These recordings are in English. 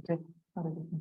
Okay. Hare Krishna.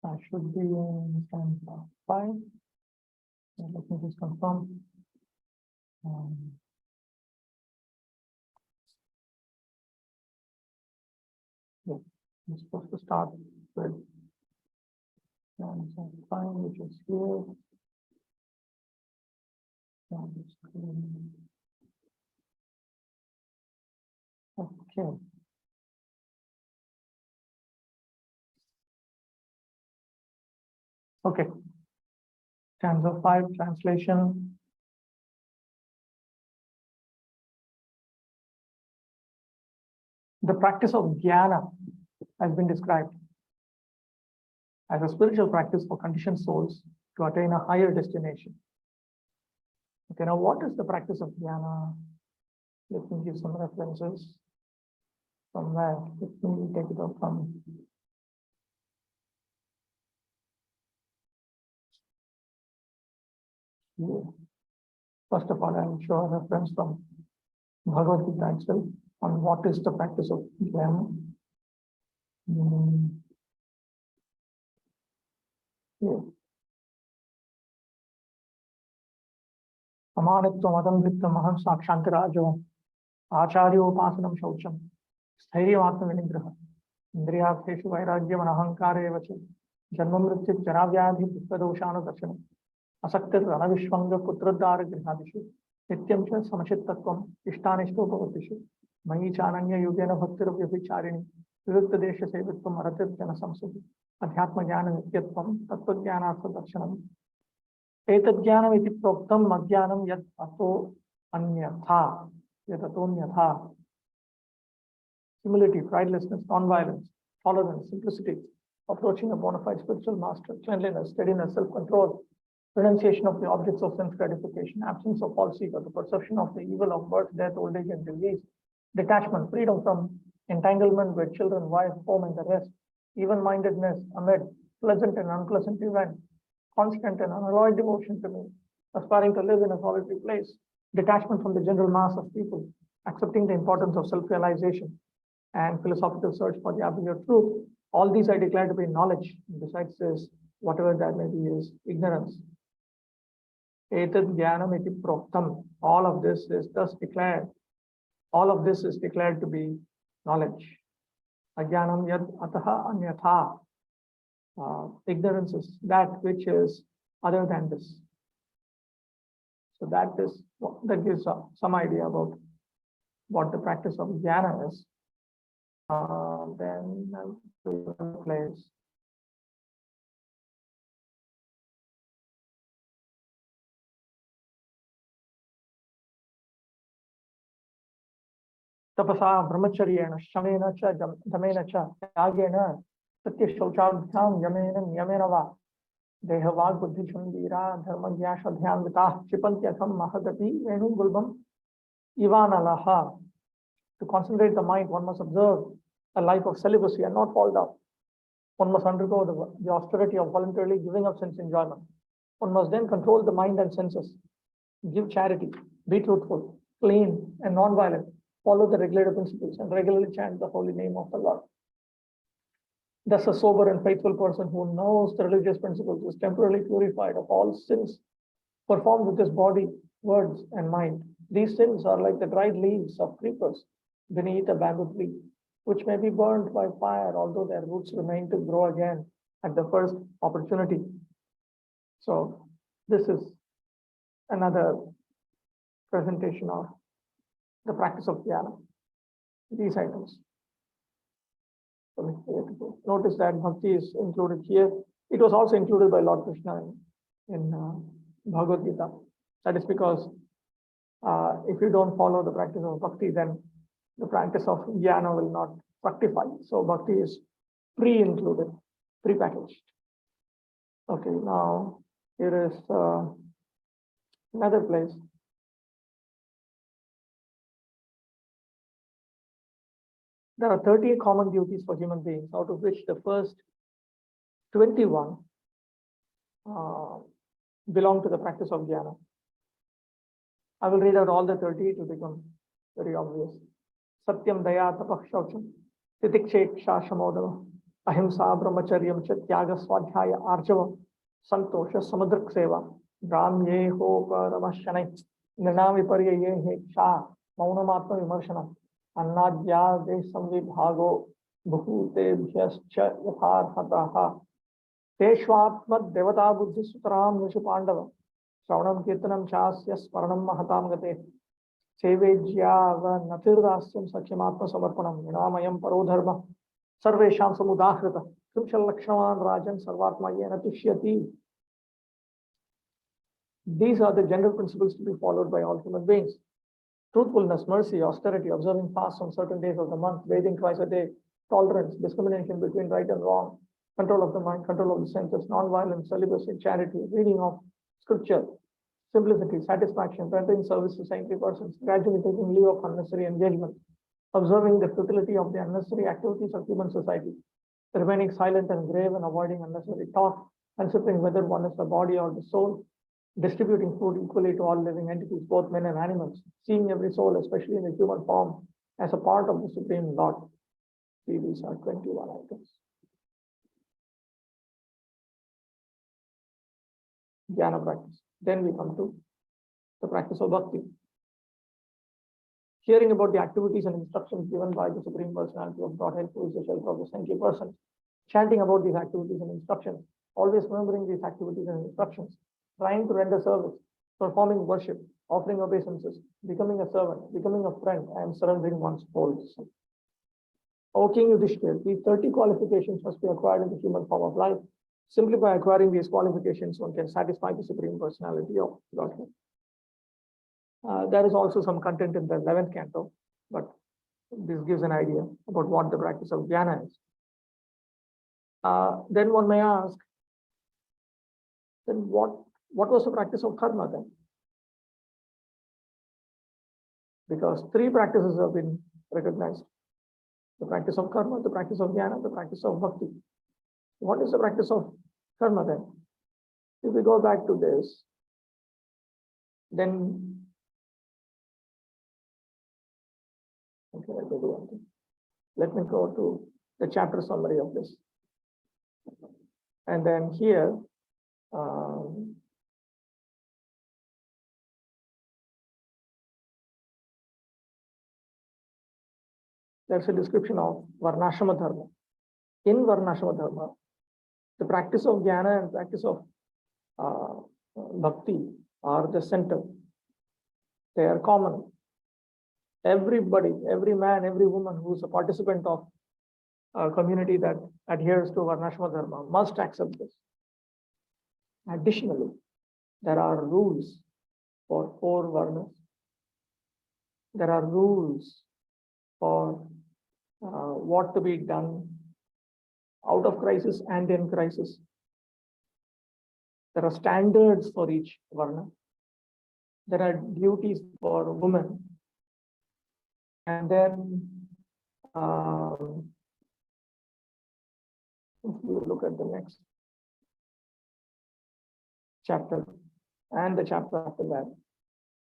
I should be in stanza 5. So let me just confirm. Yeah, I'm supposed to start with stanza 5, which is here. Okay. Okay. Stanza 5 translation. The practice of jnana has been described as a spiritual practice for conditioned souls to attain a higher destination. Okay, now what is the practice of jnana? Let me give some references from where. Let me take it up from. Here. First of all, I will show a reference from Bhagavad Gita itself on what is the practice of jnana. Here. Amanitvam adamvittam aham sakshantirajo acharyopasanam shaucham स्थैर्यमात्म विनिग्रह इंद्रियार्थेषु वैराग्यम अहंकारे वच जन्ममृत्यु जराव्याधि दुःखदोषानुदर्शनम् असक्तिरनविश्वंग पुत्रोद्धार गृहादिषु नित्यं च समचित्तत्वम् इष्टानिष्टोपपत्तिषु मयि चानन्य योगेन भक्तिरव्यभिचारिणि विविक्तदेश सेवित्वम् अरतिर्जन संसदि अध्यात्म ज्ञान नित्यत्वं तत्त्वज्ञानार्थ दर्शनम् एतज्ज्ञानम् इति प्रोक्तम् अज्ञानं यत् अतो अन्यथा यततोऽन्यथा. Humility, pridelessness, non-violence, tolerance, simplicity, approaching a bona fide spiritual master, cleanliness, steadiness, self-control, renunciation of the objects of sense gratification, absence of false ego, the perception of the evil of birth, death, old age, and disease, detachment, freedom from entanglement with children, wife, home, and the rest, even-mindedness amid pleasant and unpleasant events, constant and unalloyed devotion to me, aspiring to live in a solitary place, detachment from the general mass of people, accepting the importance of self-realization, and philosophical search for the absolute truth. All these I declare to be knowledge. Besides this, whatever that may be is ignorance. Etad jnanam iti proktam. All of this is thus declared. All of this is declared to be knowledge. Ajnanam yad ataha anyatha. Ignorance is that which is other than this. So that gives some idea about what the practice of jnana is. Then place. Tapasa brahmacharyena shamena cha damena cha yagena satya shauchadhyam yamena va dehavag buddhi shandira dharmagya shadhyam vitah chipantyakam mahadati venu gulbam ivanalaha. To concentrate the mind, one must observe a life of celibacy and not fall down. One must undergo the austerity of voluntarily giving up sense enjoyment. One must then control the mind and senses, give charity, be truthful, clean, and non-violent, follow the regulative principles, and regularly chant the holy name of the Lord. Thus, a sober and faithful person who knows the religious principles is temporarily purified of all sins performed with his body, words, and mind. These sins are like the dried leaves of creepers beneath a bamboo tree, which may be burned by fire, although their roots remain to grow again at the first opportunity. So this is another presentation of the practice of jnana, these items. So notice that bhakti is included here. It was also included by Lord Krishna in Bhagavad Gita. That is because If you don't follow the practice of bhakti, then the practice of jnana will not fructify. So bhakti is pre-included, pre-packaged. Okay, now here is another place. There are 30 common duties for human beings, out of which the first 21 belong to the practice of jnana. I will read out all the 30 to become very obvious. Satyam, Daya, Tapah, Shaucham, Titiksheksha, Shamodava, Ahimsa, Brahmacharyam, Tyaga, Swadhyaya, Arjava, Santosha, Samadrak Seva, Brahmye, Ho, Paramashanai, Nirnami Paryaye, Heksha, Maunamatma Vimarshana, Annadya, Desam Vibhago, Bhute, Bhyascha, Yathar, Hataha, Teshwatmat, Devata, Buddhi, Sutram, Vishu Pandava, Shravanam Kirtanam Chasya Smaranam Mahatam Gate Sevejya Natirdasyam Sakyamatma Samarpanam Nāmāyam Parodharma Sarvesham Samudahrita Trimshal Lakshman Rajan Sarvatma Yena Tushyati. These are the general principles to be followed by all human beings. Truthfulness, mercy, austerity, observing fasts on certain days of the month, bathing twice a day, tolerance, discrimination between right and wrong, control of the mind, control of the senses, non-violence, celibacy, charity, reading of scripture, simplicity, satisfaction, rendering service to saintly persons, gradually taking leave of unnecessary engagement, observing the futility of the unnecessary activities of human society, remaining silent and grave and avoiding unnecessary talk, considering whether one is the body or the soul, distributing food equally to all living entities, both men and animals, seeing every soul, especially in the human form, as a part of the Supreme Lord. See, these are 21 items. Jnana practice. Then we come to the practice of bhakti. Hearing about the activities and instructions given by the Supreme Personality of Godhead, who is the shelter of the saintly person, chanting about these activities and instructions, always remembering these activities and instructions, trying to render service, performing worship, offering obeisances, becoming a servant, becoming a friend, and surrendering one's whole self. O King Yudhishthira, these 30 qualifications must be acquired in the human form of life. Simply by acquiring these qualifications, one can satisfy the Supreme Personality of Godhead. There is also some content in the 11th canto, but this gives an idea about what the practice of jnana is. Then one may ask, then what was the practice of karma then? Because 3 practices have been recognized: the practice of karma, the practice of jnana, the practice of bhakti. What is the practice of karma then? If we go back to this, then okay, let me go to the chapter summary of this. And then here, there's a description of Varnashrama Dharma. In Varnashrama Dharma, the practice of jnana and practice of bhakti are the center. They are common. Everybody, every man, every woman who is a participant of a community that adheres to Varnashrama Dharma must accept this. Additionally, there are rules for 4 Varnas. There are rules for what to be done out of crisis and in crisis. There are standards for each Varna. There are duties for women. And then, if you look at the next chapter and the chapter after that,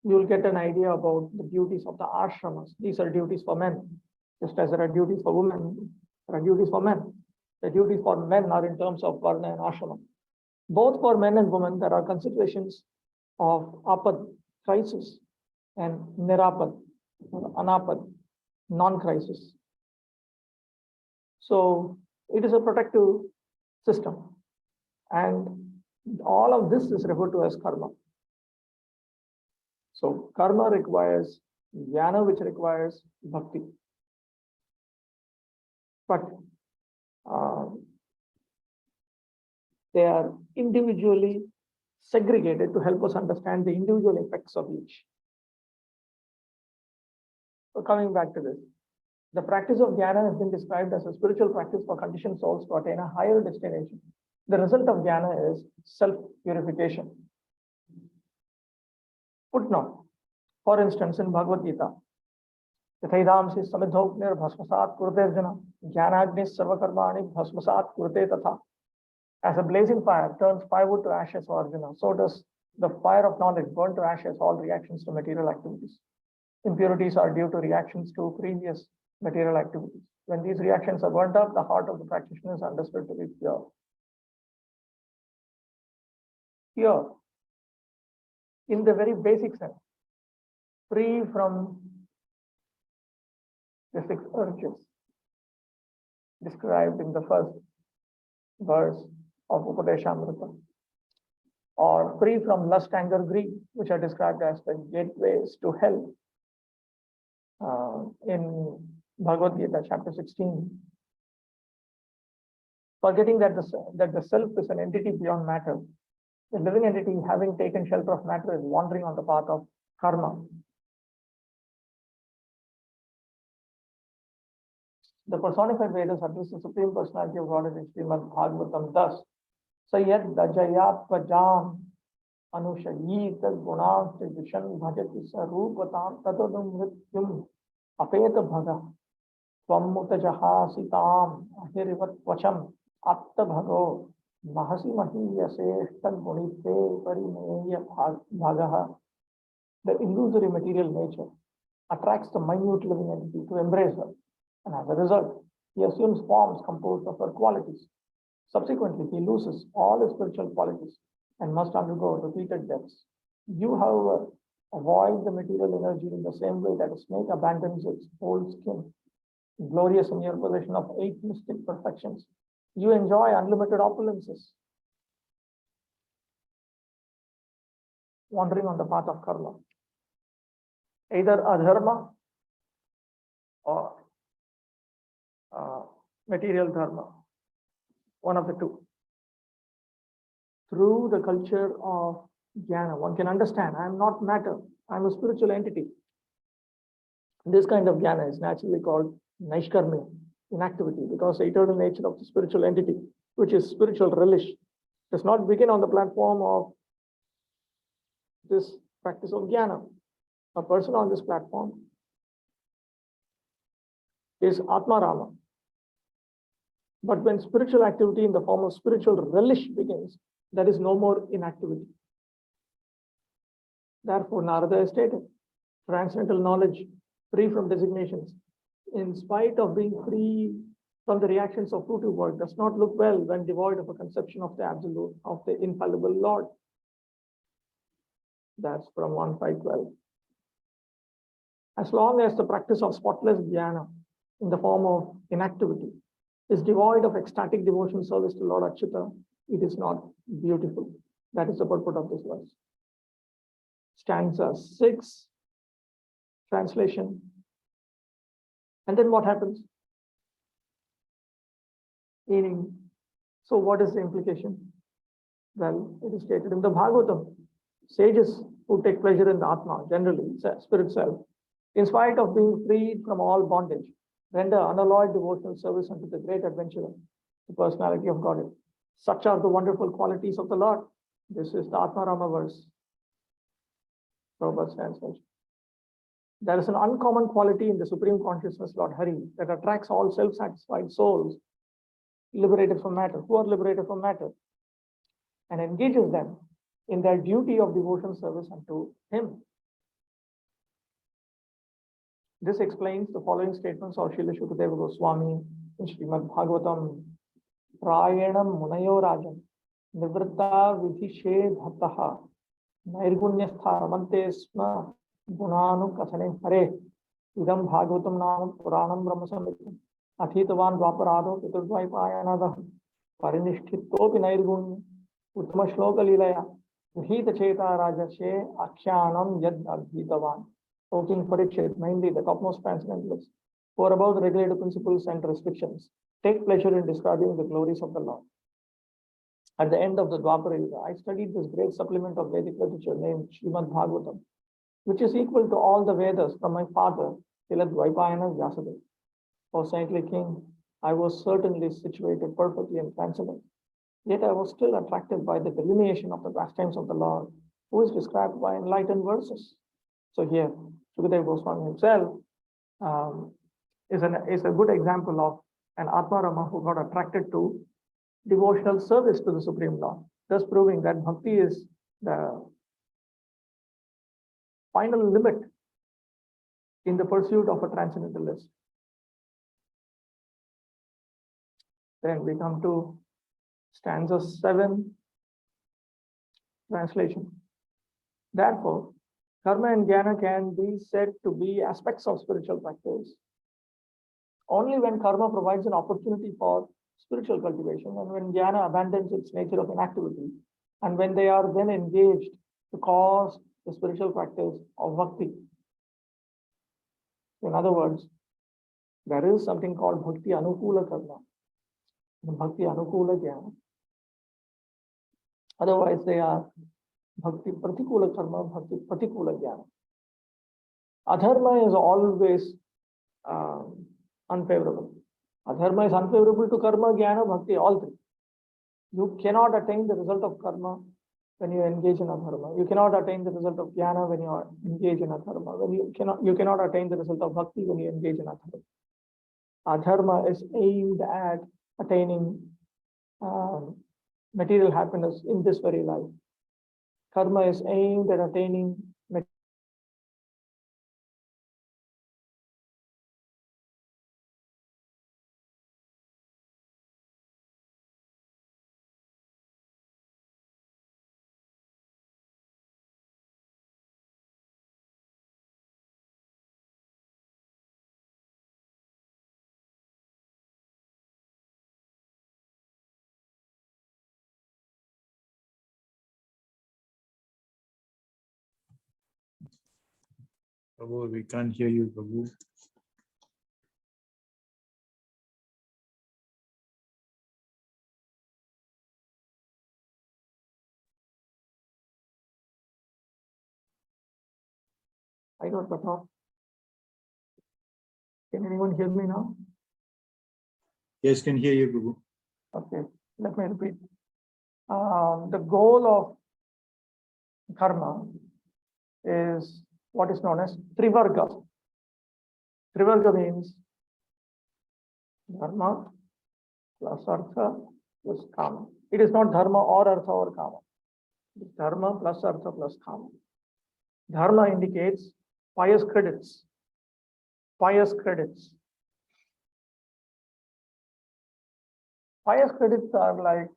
you will get an idea about the duties of the ashramas. These are duties for men. Just as there are duties for women, there are duties for men. The duties for men are in terms of varna and ashrama. Both for men and women, there are considerations of apad, crisis, and nirapad, anapad, non-crisis. So it is a protective system. And all of this is referred to as karma. So karma requires jnana, which requires bhakti. But they are individually segregated to help us understand the individual effects of each. So coming back to this, the practice of jnana has been described as a spiritual practice for conditioned souls to attain a higher destination. The result of jnana is self-purification. Footnote. For instance, in Bhagavad Gita, Yathaidamsi samidhognir bhasmasat kurte arjuna, jnanagnis sarvakarmani bhasmasat kurte tatha. As a blazing fire turns firewood to ashes for Arjuna, so does the fire of knowledge burn to ashes all reactions to material activities. Impurities are due to reactions to previous material activities. When these reactions are burnt up, the heart of the practitioner is understood to be pure. Pure, in the very basic sense, free from the 6 urges described in the first verse of Upadeshamrita, or free from lust, anger, greed, which are described as the gateways to hell in Bhagavad Gita, chapter 16. Forgetting that the self is an entity beyond matter, the living entity, having taken shelter of matter, is wandering on the path of karma. The personified Vedas address the Supreme Personality of Godhead in Śrīmad Bhagavatam thus: Sayad Dajayat Vajam Anushayit Gunam Tridushan Bhajati Sarupatam Tatadum Mrityum Apeta Bhaga Tvam Mutajaha Sitam Ahirivat Vacham Atta Bhago Mahasi Mahiyaseshta Gunite Parimeya Bhagaha. The illusory material nature attracts the minute living entity to embrace her, and as a result, he assumes forms composed of her qualities. Subsequently, he loses all his spiritual qualities and must undergo repeated deaths. You, however, avoid the material energy in the same way that a snake abandons its old skin. Glorious in your possession of 8 mystic perfections, you enjoy unlimited opulences, wandering on the path of karma, either adharma or material dharma, one of the two. Through the culture of jnana, one can understand, I am not matter, I am a spiritual entity. This kind of jnana is naturally called naishkarmya, inactivity, because the eternal nature of the spiritual entity, which is spiritual relish, does not begin on the platform of this practice of jnana. A person on this platform is Atma-rama. But when spiritual activity in the form of spiritual relish begins, there is no more inactivity. Therefore, Narada has stated, transcendental knowledge, free from designations, in spite of being free from the reactions of fruitive work, does not look well when devoid of a conception of the absolute, of the infallible Lord. That's from 1.5.12. As long as the practice of spotless jnana in the form of inactivity is devoid of ecstatic devotion service to Lord Achyuta, it is not beautiful. That is the purport of this verse. Stanza 6, translation. And then what happens? Meaning, so what is the implication? Well, it is stated in the Bhagavatam. Sages who take pleasure in the Atma, generally, spirit self, in spite of being freed from all bondage, render unalloyed devotional service unto the great adventurer, the personality of Godhead. Such are the wonderful qualities of the Lord. This is the Atma-rama verse. Prabhu's translation. There is an uncommon quality in the Supreme Consciousness, Lord Hari, that attracts all self-satisfied souls liberated from matter, who are liberated from matter, and engages them in their duty of devotion service unto Him. This explains the following statements of Srila Shukadeva Goswami in Śrīmad Bhagavatam. Prayenam munayo rajan nivritta vidhishe bhattaha nairgunyastha ramante sma gunanu kasane hare idam bhagavatam nama puranam brahma samhitam athitavan dvaparado piturdvaipayanadaha parinishthitopi nairgunya uttama shloka lilaya vihita cheta rajashe akhyanam yad adhitavan. Talking Parikshit, mainly the topmost transcendentalists, who are above the regulative principles and restrictions, take pleasure in describing the glories of the Lord. At the end of the Dwapara Yuga, I studied this great supplement of Vedic literature named Śrīmad Bhagavatam, which is equal to all the Vedas from my father, Dvaipayana Vyasadeva. O saintly king, I was certainly situated perfectly in transcendence. Yet I was still attracted by the delineation of the pastimes of the Lord, who is described by enlightened verses. So here, Sukadeva Goswami himself is a good example of an Atma-Rama who got attracted to devotional service to the Supreme Lord, thus proving that bhakti is the final limit in the pursuit of a transcendentalist. Then we come to stanza 7, translation. Therefore, karma and jnana can be said to be aspects of spiritual practice only when karma provides an opportunity for spiritual cultivation, and when jnana abandons its nature of inactivity, and when they are then engaged to cause the spiritual practice of bhakti. In other words, there is something called bhakti anukula karma and bhakti anukula jnana. Otherwise, they are bhakti pratikula karma, bhakti pratikula jnana. Adharma is always unfavorable. Adharma is unfavorable to karma, jnana, bhakti, all three. You cannot attain the result of karma when you engage in adharma. You cannot attain the result of jnana when you engage in adharma. You cannot attain the result of bhakti when you engage in adharma. Adharma is aimed at attaining material happiness in this very life. Karma is aimed at attaining Prabhu, we can't hear you, Prabhu. I don't know. Can anyone hear me now? Yes, can hear you, Prabhu. Okay, let me repeat. The goal of karma is what is known as trivarga. Trivarga means dharma plus artha plus kama. It is not dharma or artha or kama. It is dharma plus artha plus kama. Dharma indicates pious credits. Pious credits. Pious credits are like,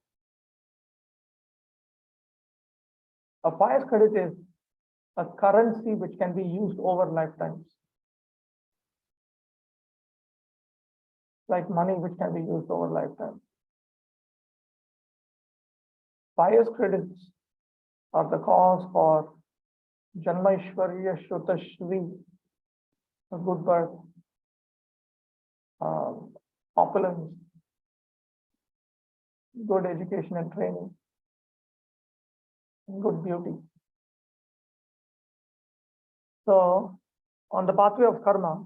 a pious credit is a currency which can be used over lifetimes. Like money which can be used over lifetime. Pious credits are the cause for Nāmāśraya-bhakti, a good birth, opulence, good education and training, and good beauty. So, on the pathway of karma,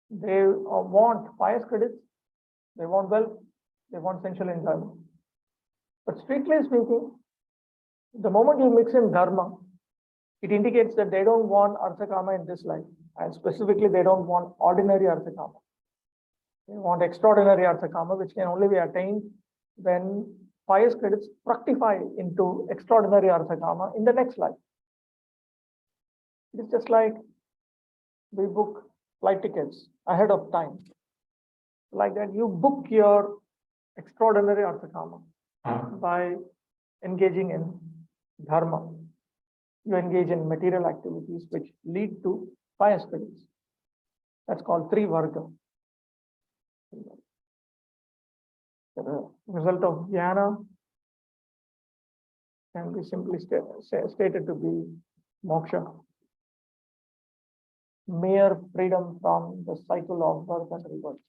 they want pious credits, they want wealth, they want sensual enjoyment. But strictly speaking, the moment you mix in dharma, it indicates that they don't want artha kama in this life, and specifically they don't want ordinary artha kama. They want extraordinary artha kama, which can only be attained when pious credits fructify into extraordinary artha kama in the next life. It's just like we book flight tickets ahead of time. Like that, you book your extraordinary artha kama by engaging in dharma. You engage in material activities which lead to pious credits. That's called trivarga. The result of jnana can be simply stated to be moksha, mere freedom from the cycle of birth and rebirth.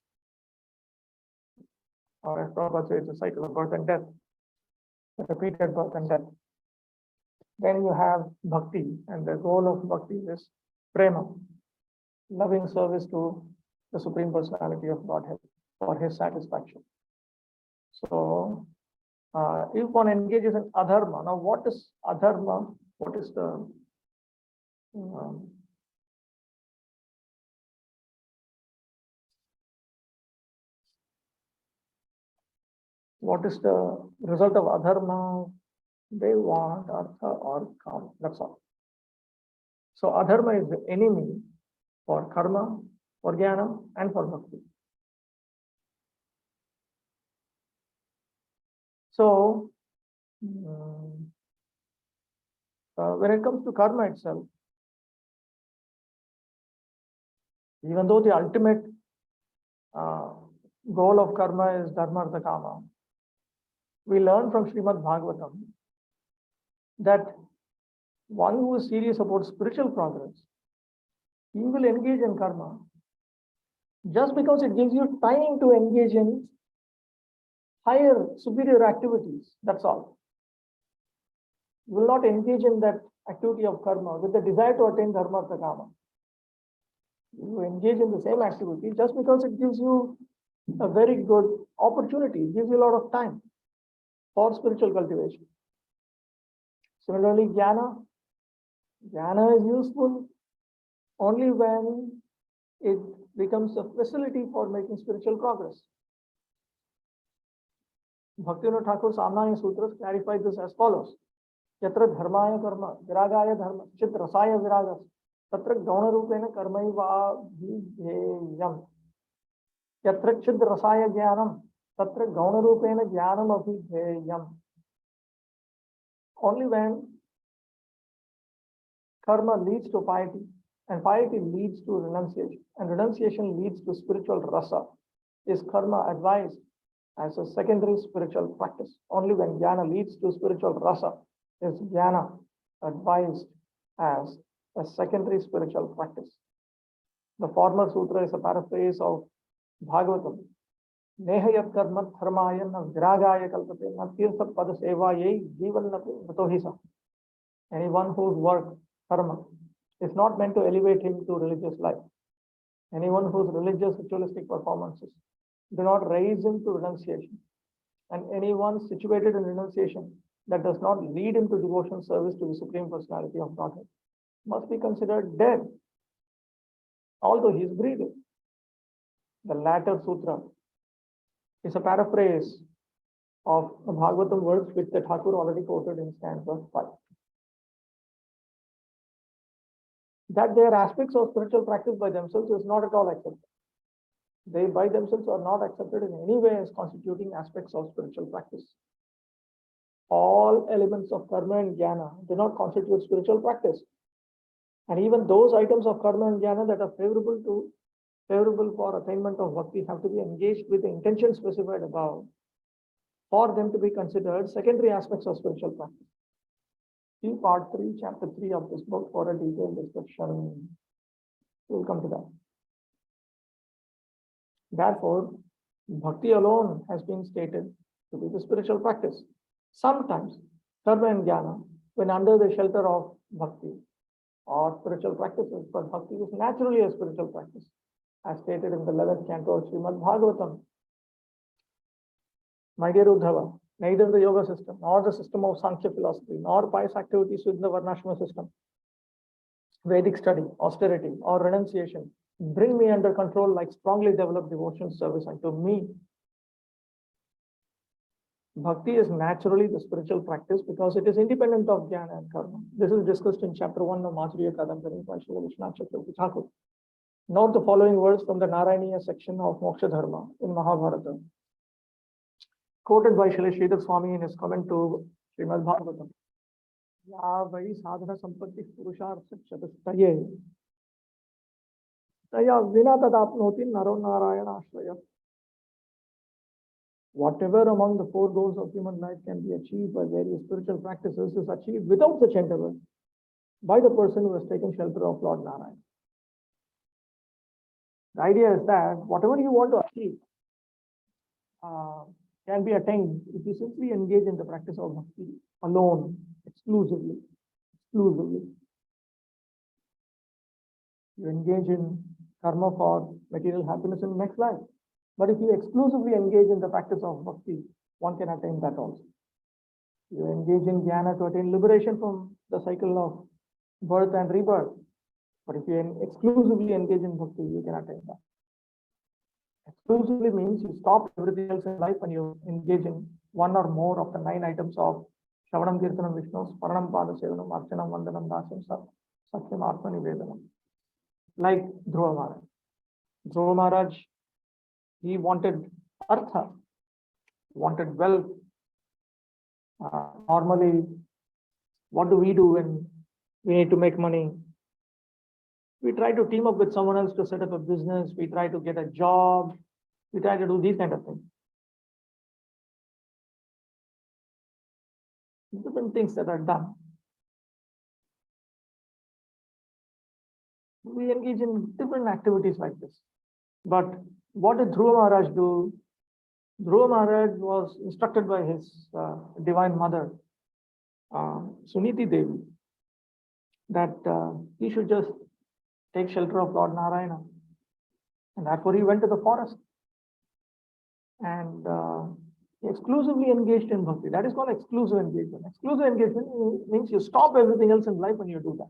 Or as Prabhupada says, the cycle of birth and death, the repeated birth and death. Then you have bhakti, and the goal of bhakti is prema. loving service to the Supreme Personality of Godhead for his satisfaction. So, if one engages in adharma, now what is adharma? What is the result of adharma? They want artha or kama. That's all. So adharma is the enemy for karma, for jnana, and for bhakti. So when it comes to karma itself, even though the ultimate goal of karma is dharma artha kama, we learn from Srimad Bhagavatam that one who is serious about spiritual progress, he will engage in karma just because it gives you time to engage in higher, superior activities. That's all. You will not engage in that activity of karma with the desire to attain dharma artha kama. You engage in the same activity just because it gives you a very good opportunity, it gives you a lot of time for spiritual cultivation. Similarly, jnana is useful only when it becomes a facility for making spiritual progress. Bhaktivinoda Thakur's Samnaya Sutras clarified this as follows. Yatra dharmaya karma, viragaya dharma, chit rasaya viragas, tatra gauna rupena karmaiva abhidheyam. Yatra chit rasaya jnanam, tatra gauna rupena jnanam abhidheyam. Only when karma leads to piety, and piety leads to renunciation, and renunciation leads to spiritual rasa, is karma advised as a secondary spiritual practice. Only when jnana leads to spiritual rasa is jnana advised as a secondary spiritual practice. The former sutra is a paraphrase of Bhagavatam. Nehayat karma dharmaya na viragaya kalpate na tirtha pada sevaye jivanate vatohisa. Anyone whose work, karma, is not meant to elevate him to religious life. Anyone whose religious ritualistic performances do not raise him to renunciation. And anyone situated in renunciation that does not lead him to devotion service to the Supreme Personality of Godhead must be considered dead, although he is breathing. The latter sutra is a paraphrase of the Bhagavatam words which the Thakur already quoted in stanza 5. That they are aspects of spiritual practice by themselves is not at all accepted. They by themselves are not accepted in any way as constituting aspects of spiritual practice. All elements of karma and jnana do not constitute spiritual practice. And even those items of karma and jnana that are favorable for attainment of bhakti have to be engaged with the intention specified above for them to be considered secondary aspects of spiritual practice. See part 3, chapter 3 of this book for a detailed description. We'll come to that. Therefore, bhakti alone has been stated to be the spiritual practice. Sometimes, karma and jnana, when under the shelter of bhakti or spiritual practices, but bhakti is naturally a spiritual practice, as stated in the 11th canto of Srimad Bhagavatam. My dear Uddhava, neither the yoga system, nor the system of Sankhya philosophy, nor pious activities within the Varnashrama system, Vedic study, austerity, or renunciation bring me under control like strongly developed devotional service unto me. Bhakti is naturally the spiritual practice because it is independent of jnana and karma. This is discussed in chapter 1 of Nāmāśraya-bhakti by Srila Vishwanath Chakravarti Thakur. Note the following words from the Narayaniya section of Moksha Dharma in Mahabharata, quoted by Srila Sridhar Swami in his comment to Srimad Bhagavatam. Ya vai sadhana sampatti purushartha chatustaye taya vina tadapnoti naro Nāmāśraya. Whatever among the 4 goals of human life can be achieved by various spiritual practices is achieved without such endeavor by the person who has taken shelter of Lord Narayana. The idea is that whatever you want to achieve can be attained if you simply engage in the practice of bhakti alone, exclusively. You engage in karma for material happiness in the next life. But if you exclusively engage in the practice of bhakti, one can attain that also. You engage in jnana to attain liberation from the cycle of birth and rebirth. But if you exclusively engage in bhakti, you can attain that. Exclusively means you stop everything else in life and you engage in one or more of the 9 items of Shravanam, Kirtanam, Vishnu, Paranam, Pada Sevanam, Archanam, Vandanam, Dasam, Satyam, Atma Nivedanam. Like Dhruva Maharaj. Dhruva Maharaj, he wanted artha, wanted wealth. Normally, what do we do when we need to make money? We try to team up with someone else to set up a business. We try to get a job. We try to do these kind of things. Different things that are done. We engage in different activities like this. But what did Dhruva Maharaj do? Dhruva Maharaj was instructed by his divine mother, Suniti Devi, that he should just take shelter of Lord Narayana. And therefore he went to the forest. And he exclusively engaged in bhakti. That is called exclusive engagement. Exclusive engagement means you stop everything else in life and you do that.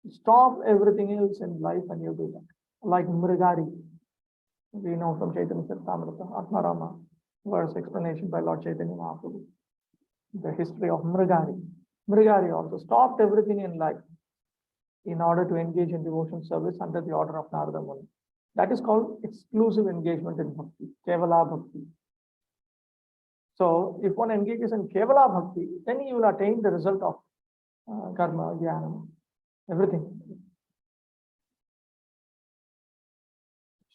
You stop everything else in life and you do that. Like Mrigari. We know from Chaitanya Charitamrita, Atmarama, verse explanation by Lord Chaitanya Mahaprabhu. The history of Mrigari. Mrigari also stopped everything in life in order to engage in devotion service under the order of Narada Muni. That is called exclusive engagement in bhakti, Kevala Bhakti. So, if one engages in Kevala Bhakti, then he will attain the result of karma, jnana, everything.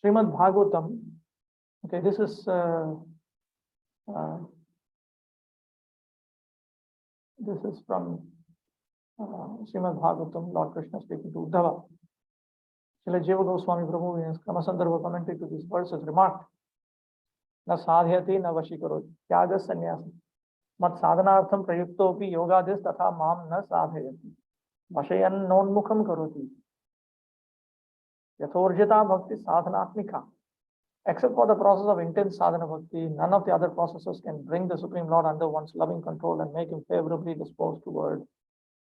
Srimad Bhagavatam, okay, this is from Srimad Bhagavatam, Lord Krishna speaking to Uddhava. Srila Jiva Goswami Prabhu in his Kramasandarbha commentary to these verses remarked, Na sadhyati na vashikaroti, tyaga sannyasi, mat sadhanartham prayuktopi yogadis tatha mam na sadhyati, vashayan nonmukham karoti, yathorjita bhakti sadhanatmika. Except for the process of intense sadhana bhakti, none of the other processes can bring the Supreme Lord under one's loving control and make him favorably disposed towards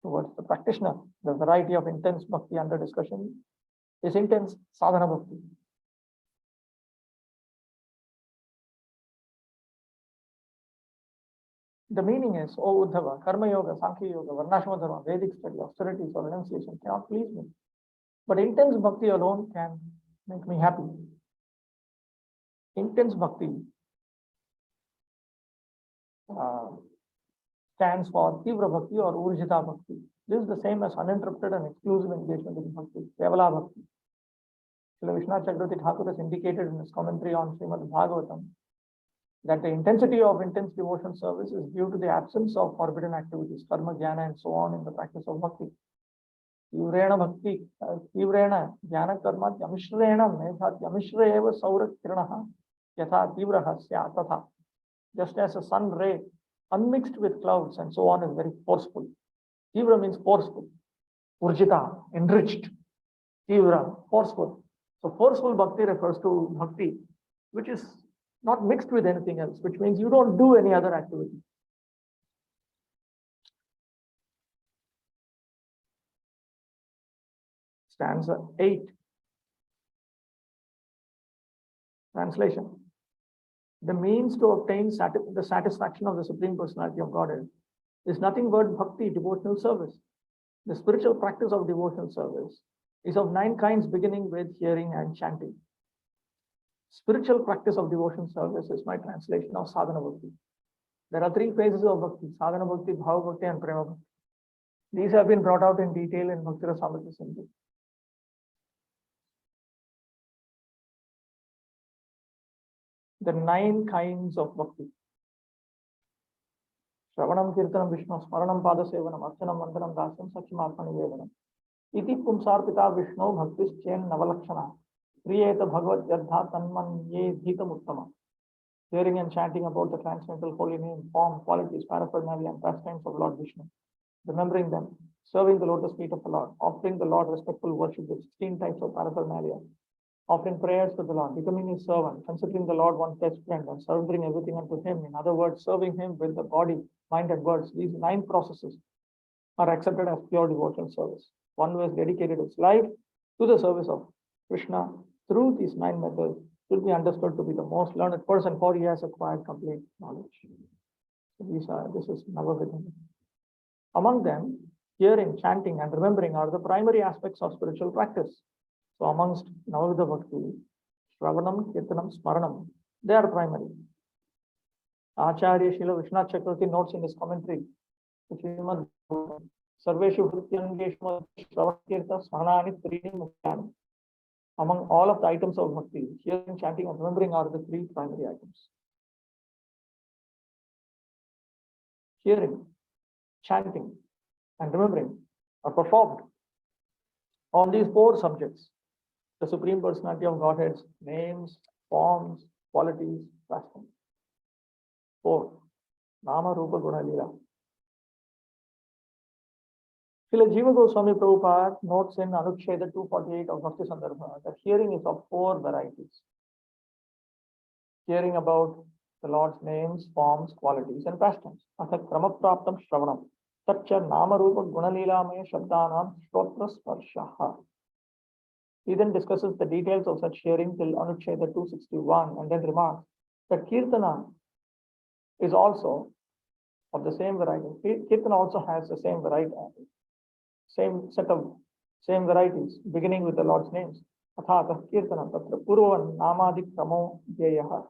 the practitioner. The variety of intense bhakti under discussion is intense sadhana bhakti. The meaning is, O Uddhava, Karma Yoga, Sankhya Yoga, Varnashama Dharma, Vedic study, austerities or renunciation cannot please me. But intense bhakti alone can make me happy. Intense bhakti stands for Tivra Bhakti or Urjita Bhakti. This is the same as uninterrupted and exclusive engagement in bhakti, Kevala Bhakti. Srila Vishwanath Chakravarti Thakur has indicated in his commentary on Srimad Bhagavatam that the intensity of intense devotion service is due to the absence of forbidden activities, karma, jnana, and so on in the practice of bhakti. Tivrena bhakti, tivrena jnana karma, yamishrena medha, yamishreva saura kiranaha, yatha tivraha sya tatha. Just as a sun ray unmixed with clouds and so on is very forceful. Tivra means forceful. Urjita, enriched. Tivra, forceful. So forceful bhakti refers to bhakti, which is not mixed with anything else, which means you don't do any other activity. Stanza 8. Translation. The means to obtain the satisfaction of the Supreme Personality of Godhead is nothing but bhakti, devotional service. The spiritual practice of devotional service is of 9 kinds, beginning with hearing and chanting. Spiritual practice of devotion service is my translation of sadhana bhakti. There are 3 phases of bhakti: sadhana bhakti, bhava bhakti, and prema bhakti. These have been brought out in detail in Bhakti Rasamrita Sindhu. The 9 kinds of bhakti: Shravanam, Kirtanam, Vishnu, Smaranam, Pada Sevanam, Archanam, Vandanam, Dasam, Saksham, Atma Nivedanam. Iti Pumsarpita Vishnu Bhaktis Chen Navalakshana. Priyeta Bhagavad Yadha Tanmanye Dhitam Uttama. Hearing and chanting about the transcendental holy name, form, qualities, paraphernalia, and pastimes of Lord Vishnu. remembering them, serving the lotus feet of the Lord, offering the Lord respectful worship with 16 types of paraphernalia, offering prayers to the Lord, becoming his servant, considering the Lord one's best friend, and surrendering everything unto him. In other words, serving him with the body, mind, and words. These 9 processes are accepted as pure devotional service. One who has dedicated his life to the service of Krishna through these 9 methods will be understood to be the most learned person, for he has acquired complete knowledge. So this is Navavidhan. Among them, hearing, chanting, and remembering are the primary aspects of spiritual practice. So amongst Navavidha Bhakti, Shravanam, Kirtanam, Smaranam, they are primary. Acharya Srila Vishnath Chakravarti notes in his commentary, Sarveshu Vrityangeshu Shravan Kirta Smaranani Trini Mukhyani. Among all of the items of bhakti, hearing, chanting, and remembering are the 3 primary items. Hearing, chanting, and remembering are performed on these 4 subjects: the Supreme Personality of Godhead's names, forms, qualities, pastimes. 4. Nama Rupa Guna Lila. Srila Jiva Goswami Prabhupada notes in Anuksheda 248 of Bhakti Sandarbha that hearing is of 4 varieties. Hearing about the Lord's names, forms, qualities, and pastimes. Atha kramapraptam shravanam. Tacha namarupa gunalilamaya shabdanam shrotra sparshaha. He then discusses the details of such hearing till Anuksheda 261 and then remarks that Kirtana is also of the same variety. Kirtana also has the same variety, same varieties, beginning with the Lord's names. Athata Kirtana tatra purvan namadi kramo jeyaha.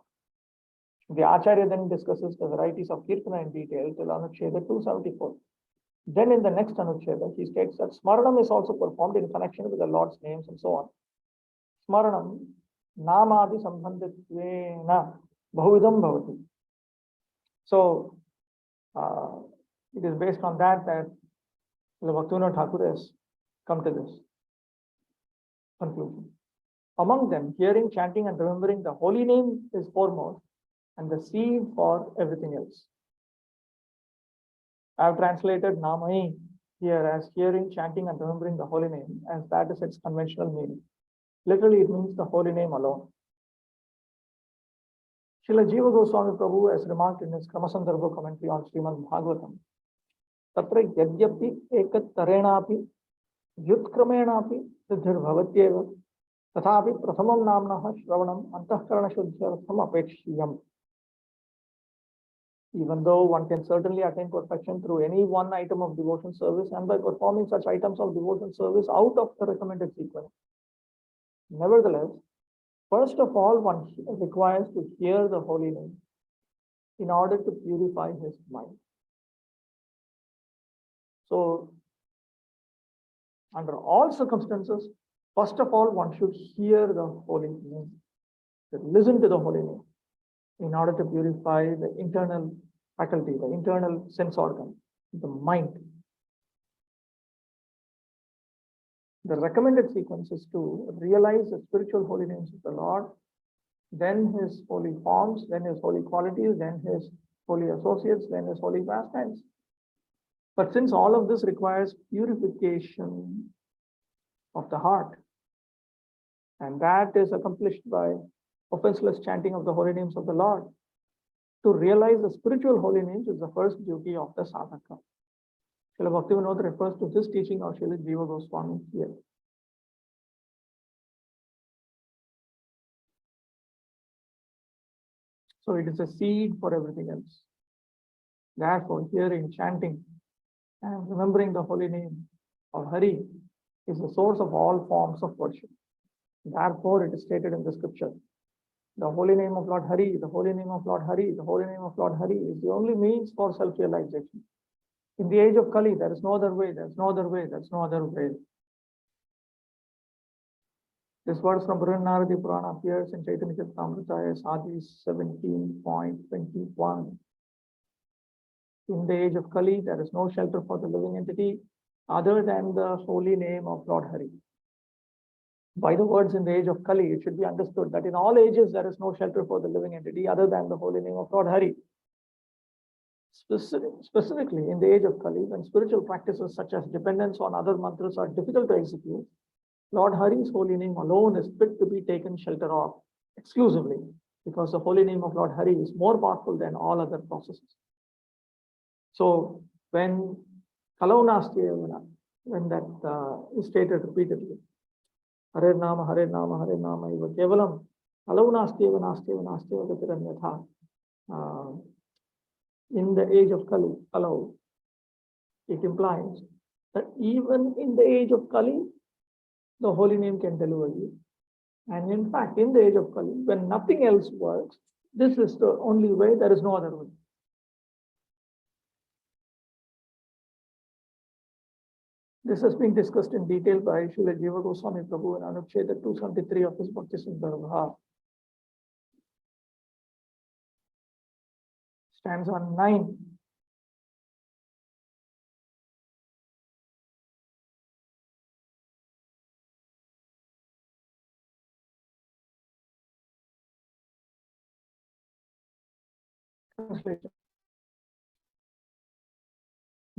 The Acharya then discusses the varieties of Kirtana in detail till Anuksheda 274. Then in the next Anuksheda, he states that Smaranam is also performed in connection with the Lord's names and so on. Smaranam namadi sambandhitvena bahuvidam bhavati. So it is based on that Bhaktivinoda Thakur has come to this conclusion. Among them, hearing, chanting, and remembering the holy name is foremost, and the seed for everything else. I have translated Namai here as hearing, chanting, and remembering the holy name, as that is its conventional meaning. Literally, it means the holy name alone. Srila Jiva Goswami Prabhu has remarked in his Kramasandarbha commentary on Srimad Bhagavatam, Tatra yadyapi ekat tarenapi yutkramenapi siddhir bhavatyeva tathapi prathamam namnaha shravanam antahkarana shuddhyartham apekshiyam. Even though one can certainly attain perfection through any one item of devotion service and by performing such items of devotion service out of the recommended sequence, nevertheless, first of all, one requires to hear the holy name in order to purify his mind. So, under all circumstances, first of all, one should hear the holy name, listen to the holy name, in order to purify the internal faculty, the internal sense organ, the mind. The recommended sequence is to realize the spiritual holy names of the Lord, then his holy forms, then his holy qualities, then his holy associates, then his holy pastimes. But since all of this requires purification of the heart, and that is accomplished by offenseless chanting of the holy names of the Lord, to realize the spiritual holy names is the first duty of the sadhaka. Srila Bhaktivinoda refers to this teaching of Srila Jiva Goswami here. So it is a seed for everything else. Therefore, hearing, chanting, and remembering the holy name of Hari is the source of all forms of worship. Therefore, it is stated in the scripture, the holy name of Lord Hari, the holy name of Lord Hari, the holy name of Lord Hari is the only means for self-realization. In the age of Kali, there is no other way, there is no other way, there is no other way. This verse from Brihadaranyaka Purana appears in Chaitanya Charitamrita as Adi 17.21. In the age of Kali, there is no shelter for the living entity other than the holy name of Lord Hari. By the words in the age of Kali, it should be understood that in all ages there is no shelter for the living entity other than the holy name of Lord Hari. Specifically in the age of Kali, when spiritual practices such as dependence on other mantras are difficult to execute, Lord Hari's holy name alone is fit to be taken shelter of exclusively, because the holy name of Lord Hari is more powerful than all other processes. So when Kalaunastiyavana, when that is stated repeatedly, Hari-nāma, Hari-nāma, Hari-nāma, iva kevalam Kalaunastiyavana, in the age of Kali, Kalau, it implies that even in the age of Kali, the holy name can deliver you. And in fact, in the age of Kali, when nothing else works, this is the only way, there is no other way. This has been discussed in detail by Śrīla Jiva Goswami Prabhu in Anucheda 273 of his Bhakti Sundarbha. Stanza 9. Translation.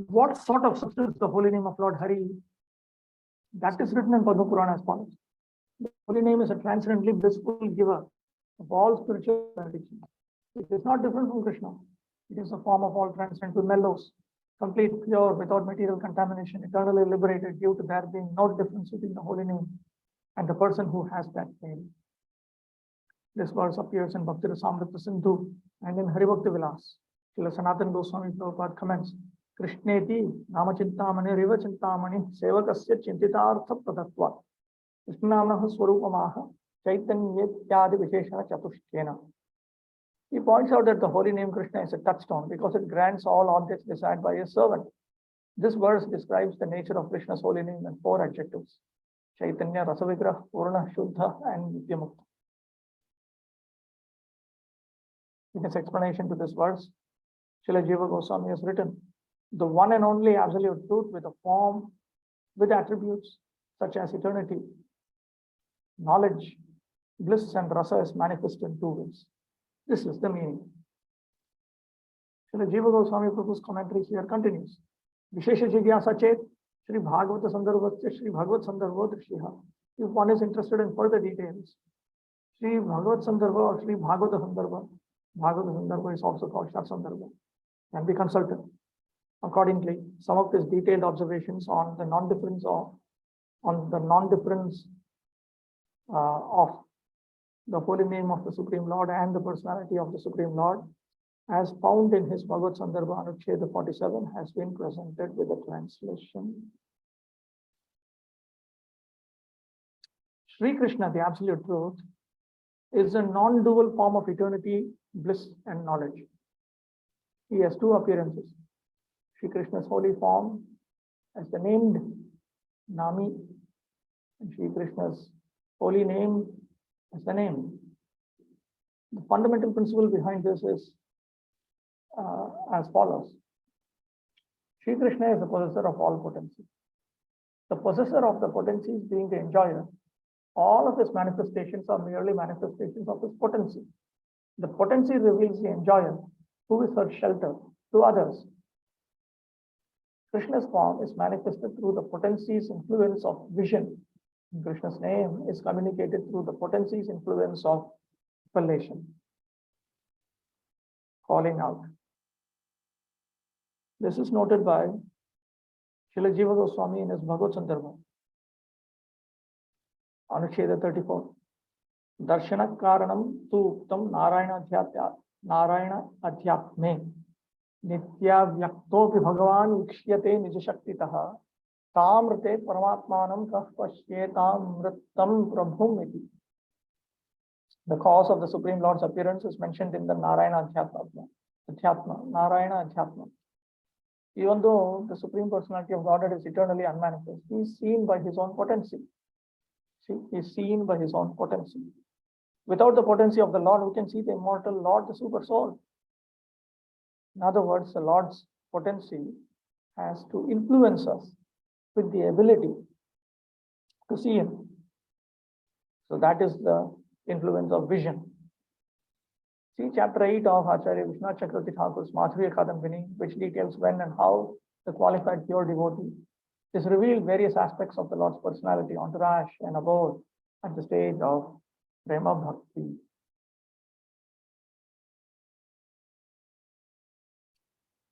What sort of substance the holy name of Lord Hari? That is written in Padma Purana as follows. The holy name is a transcendently blissful giver of all spiritual benediction. It is not different from Krishna. It is a form of all transcendental mellows, complete, pure, without material contamination, eternally liberated due to there being no difference between the holy name and the person who has that name. This verse appears in Bhakti Rasamrita Sindhu and in Hari Bhakti Vilas. Śrīla Sanatana Goswami Prabhupada comments, Krishneti Nāmāśraya-bhakti riva chintamani sevakasya chintitartha pradatva Krishnamnaha swarupamaha chaitanyetyadi visheshana chatushyena. He points out that the holy name Krishna is a touchstone because it grants all objects desired by his servant. This verse describes the nature of Krishna's holy name in 4 adjectives: Chaitanya, Rasavigrah, Purna, Shuddha, and Nityamukta. In his explanation to this verse, Śrīla Jiva Goswami has written, the one and only absolute truth with a form, with attributes such as eternity, knowledge, bliss, and rasa is manifest in 2 ways. This is the meaning. Śrīla Jiva Goswami Prabhu's commentary here continues. Vishesha Jigyasa Chet, Śrī Bhagavata Sandarbhatya, Śrī Bhagavat Sandarbha Drishya. If one is interested in further details, Śrī Bhagavat Sandarbha or Śrī Bhagavata Sandarbha, Bhagavata Sandarbha is also called Shat Sandarbha, can be consulted. Accordingly, some of his detailed observations on the non-difference of the holy name of the Supreme Lord and the personality of the Supreme Lord, as found in his Bhagavad Sandarbha Anucheda 47, has been presented with a translation. Sri Krishna, the absolute truth, is a non-dual form of eternity, bliss, and knowledge. He has 2 appearances. Sri Krishna's holy form as the named Nami, and Sri Krishna's holy name as the name. The fundamental principle behind this is as follows. Sri Krishna is the possessor of all potency. The possessor of the potencies being the enjoyer, all of his manifestations are merely manifestations of his potency. The potency reveals the enjoyer, who is her shelter to others. Krishna's form is manifested through the potency's influence of vision. Krishna's name is communicated through the potency's influence of appellation, calling out. This is noted by Śrīla Jiva Goswami in his Bhagavad Sandarbha, Anucheda 34. Darshana Karanam tu Uktam Narayana Adhyatme Nitya Vyaktopi Bhagavan Vikshyate Nijasaktitaha Tamrate Paramatmanam Kah Pashyetam Mrittam Prabhum iti. The cause of the Supreme Lord's appearance is mentioned in the Narayana Adhyatma, Narayana Adhyatma. Even though the Supreme Personality of Godhead is eternally unmanifest, he is seen by his own potency. See, he is seen by his own potency. Without the potency of the Lord, we can see the immortal Lord, the Super Soul. In other words, the Lord's potency has to influence us with the ability to see him. So that is the influence of vision. See chapter 8 of Acharya Vishwanath Chakravarti Thakur's Madhurya Kadambini, which details when and how the qualified pure devotee is revealed various aspects of the Lord's personality, entourage, and abode at the stage of Prema Bhakti.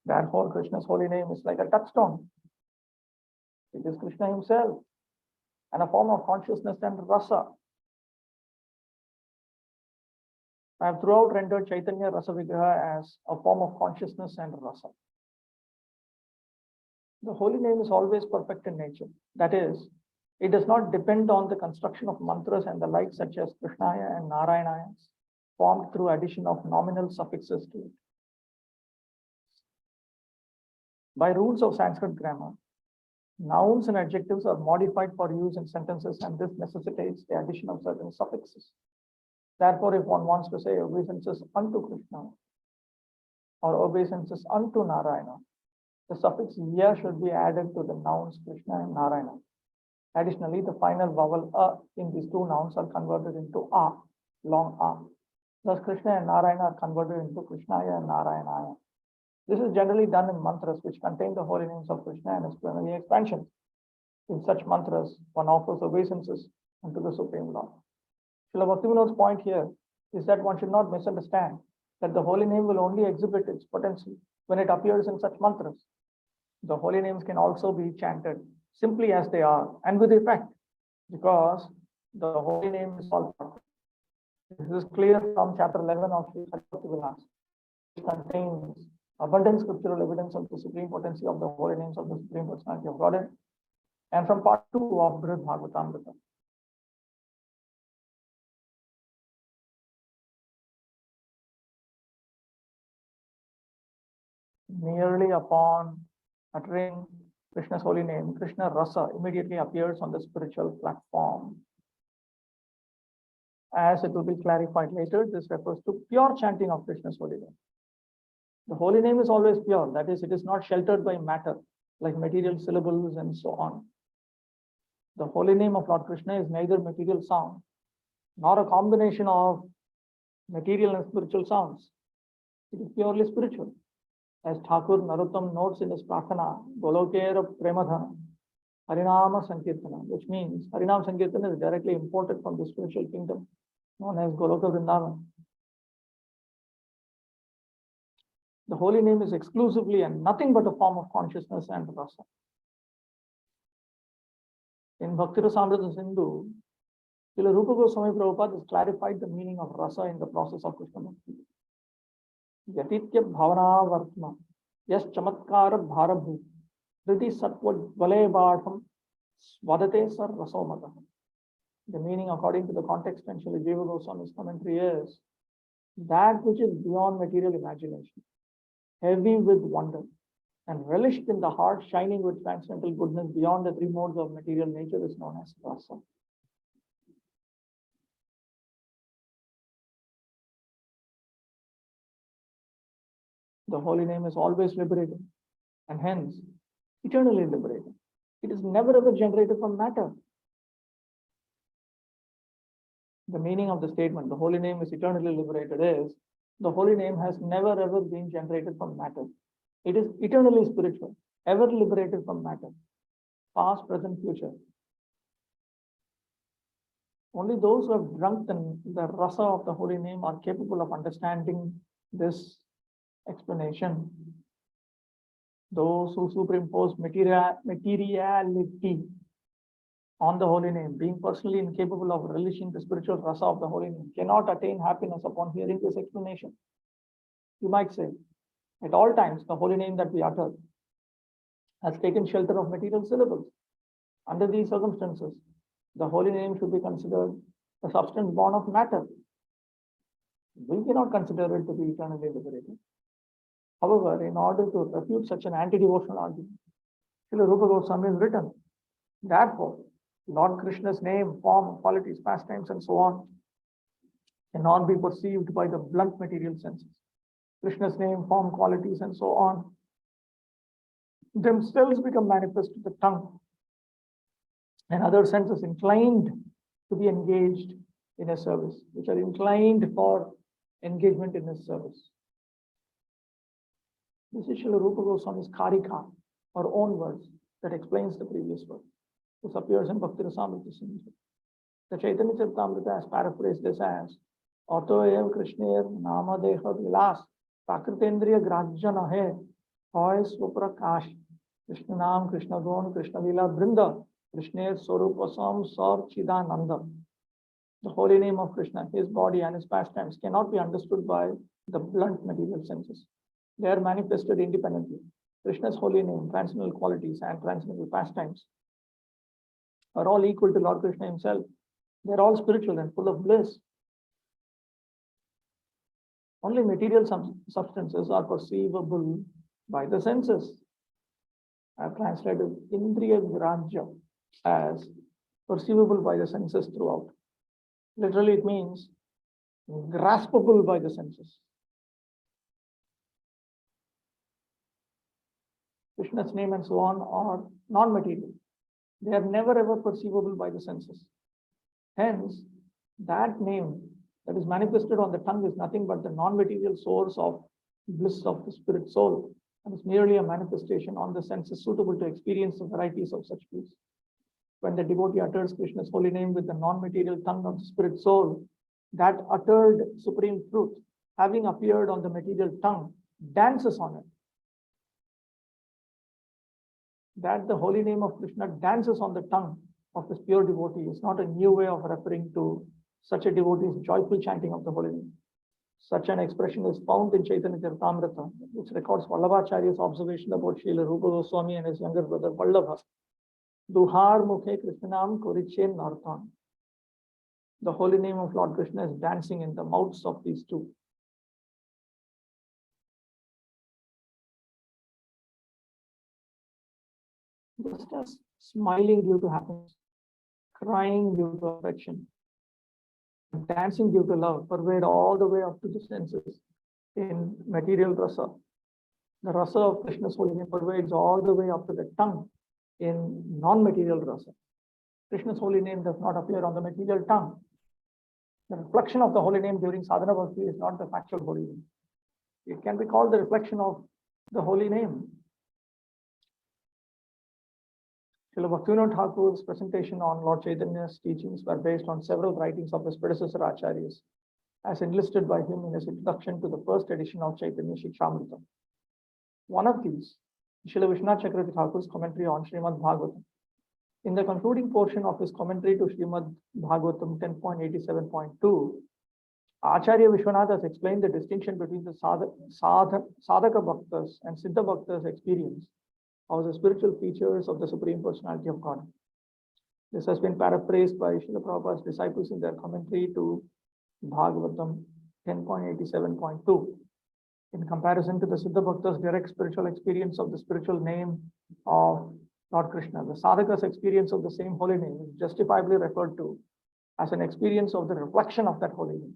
Therefore, Krishna's holy name is like a touchstone. It is Krishna himself and a form of consciousness and rasa. I have throughout rendered Chaitanya Rasa Vigraha as a form of consciousness and rasa. The holy name is always perfect in nature. That is, it does not depend on the construction of mantras and the like, such as Krishnaya and Narayanaya, formed through addition of nominal suffixes to it. By rules of Sanskrit grammar, nouns and adjectives are modified for use in sentences, and this necessitates the addition of certain suffixes. Therefore, if one wants to say obeisances unto Krishna or obeisances unto Narayana, the suffix ya should be added to the nouns Krishna and Narayana. Additionally, the final vowel a in these two nouns are converted into a, long a. Thus, Krishna and Narayana are converted into Krishnaya and Narayanaya. This is generally done in mantras which contain the holy names of Krishna and his plenary expansions. In such mantras, one offers obeisances unto the Supreme Lord. Srila Bhaktivinoda's point here is that one should not misunderstand that the holy name will only exhibit its potential when it appears in such mantras. The holy names can also be chanted simply as they are and with effect, because the holy name is all perfect. This is clear from chapter 11 of Śrī Hari-nāma, which contains abundant scriptural evidence of the supreme potency of the holy names of the Supreme Personality of Godhead, and from part 2 of Brihad Bhagavatamrita. Merely upon uttering Krishna's holy name, Krishna Rasa immediately appears on the spiritual platform. As it will be clarified later, this refers to pure chanting of Krishna's holy name. The holy name is always pure, that is, it is not sheltered by matter, like material syllables and so on. The holy name of Lord Krishna is neither material sound, nor a combination of material and spiritual sounds. It is purely spiritual. As Thakur Narottam notes in his Prarthana, Golokera Premadhana, Hari-nāma Sankirtana, which means Hari-nāma Sankirtana is directly imported from the spiritual kingdom known as Goloka Vrindavan. The holy name is exclusively and nothing but a form of consciousness and rasa. In Bhakti Rasamrita Sindhu, Srila Rupa Goswami Prabhupada has clarified the meaning of rasa in the process of Krishna Bhakti. Yatitya bhavana vartma, yas chamatkara bharabhu, Riti Satva Vale Bhartam Svadate Sar Rasomata. The meaning, according to the context and Srila Jiva Goswami's commentary, is that which is beyond material imagination, heavy with wonder, and relished in the heart, shining with transcendental goodness beyond the three modes of material nature, is known as rasa. The holy name is always liberating, and hence eternally liberating. It is never ever generated from matter. The meaning of the statement, the holy name is eternally liberated, is the holy name has never ever been generated from matter. It is eternally spiritual, ever liberated from matter, past, present, future. Only those who have drunk the rasa of the holy name are capable of understanding this explanation. Those who superimpose materiality on the holy name, being personally incapable of relishing the spiritual rasa of the holy name, cannot attain happiness upon hearing this explanation. You might say, at all times, the holy name that we utter has taken shelter of material syllables. Under these circumstances, the holy name should be considered a substance born of matter. We cannot consider it to be eternally liberated. However, in order to refute such an anti-devotional argument, Srila Rupa Goswami has written, therefore, Lord Krishna's name, form, qualities, pastimes, and so on cannot be perceived by the blunt material senses. Krishna's name, form, qualities, and so on themselves become manifest to the tongue and other senses inclined to be engaged in a service, which are inclined for engagement in his service. This is Srila Rupa Goswami's Karika, or own words, that explains the previous word. This appears in Bhakti Rasamrita Sindhu. The Chaitanya Charitamrita has paraphrased this as Autoev Krishner Nāmāśraya Vilas Prakritendriya Grajya Nahe Hoy Swaprakash Krishna Nam Krishna Gon Krishna Lila Brinda Krishner Swarupasam Sar Chidananda. The holy name of Krishna, his body and his pastimes cannot be understood by the blunt material senses. They are manifested independently. Krishna's holy name, transcendental qualities, and transcendental pastimes are all equal to Lord Krishna himself. They are all spiritual and full of bliss. Only material substances are perceivable by the senses. I have translated Indriya Grajya as perceivable by the senses throughout. Literally, it means graspable by the senses. Krishna's name and so on are non-material. They are never ever perceivable by the senses. Hence, that name that is manifested on the tongue is nothing but the non-material source of bliss of the spirit soul, and is merely a manifestation on the senses suitable to experience the varieties of such bliss. When the devotee utters Krishna's holy name with the non-material tongue of the spirit soul, that uttered supreme truth, having appeared on the material tongue, dances on it. That the holy name of Krishna dances on the tongue of this pure devotee is not a new way of referring to such a devotee's joyful chanting of the holy name. Such an expression is found in Chaitanya Charitamrita, which records Vallabhacharya's observation about Srila Rupa Goswami and his younger brother Vallabha. Duhar mukhe Krishnanam koriche nartan. The holy name of Lord Krishna is dancing in the mouths of these two. Just as smiling due to happiness, crying due to affection, dancing due to love pervade all the way up to the senses in material rasa. The rasa of Krishna's holy name pervades all the way up to the tongue in non-material rasa. Krishna's holy name does not appear on the material tongue. The reflection of the holy name during sadhana bhakti is not the factual holy name. It can be called the reflection of the holy name. Srila Bhaktivinoda Thakur's presentation on Lord Chaitanya's teachings were based on several writings of his predecessor acharyas, as enlisted by him in his introduction to the first edition of Chaitanya Shikshamrita. One of these, Srila Vishwanath Chakravarti Thakur's commentary on Srimad Bhagavatam. In the concluding portion of his commentary to Srimad Bhagavatam 10.87.2, Acharya Vishwanath has explained the distinction between the sadhaka bhaktas and siddha bhaktas' experience of the spiritual features of the Supreme Personality of God. This has been paraphrased by Srila Prabhupada's disciples in their commentary to Bhagavatam 10.87.2. In comparison to the Siddha Bhakta's direct spiritual experience of the spiritual name of Lord Krishna, the sadhaka's experience of the same holy name is justifiably referred to as an experience of the reflection of that holy name.